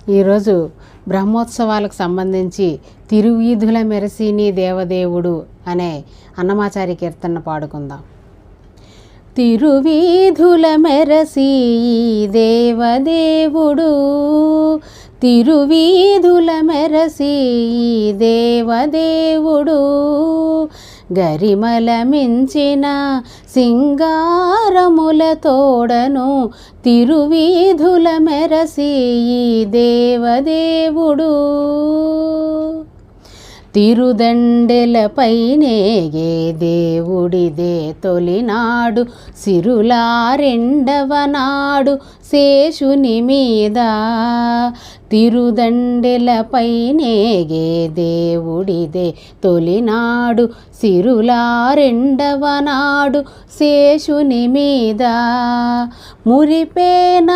ఈరోజు బ్రహ్మోత్సవాలకు సంబంధించి తిరువీధుల మెరసిని దేవదేవుడు అనే అన్నమాచారి కీర్తన పాడుకుందాం. తిరువీధుల మెరసి దేవదేవుడు, తిరువీధుల మెరసి దేవదేవుడు, గరిమల మించిన సింగారముల తోడను తిరువీధుల మెరసి దేవదేవుడు. తిరుదండెలపైనేగే దేవుడిదే తొలినాడు, సిరులారెండవ నాడు శేషుని మీద. తిరుదండెలపైనేగే దేవుడిదే తొలినాడు, సిరులారెండవ నాడు శేషుని మీద. మురిపేన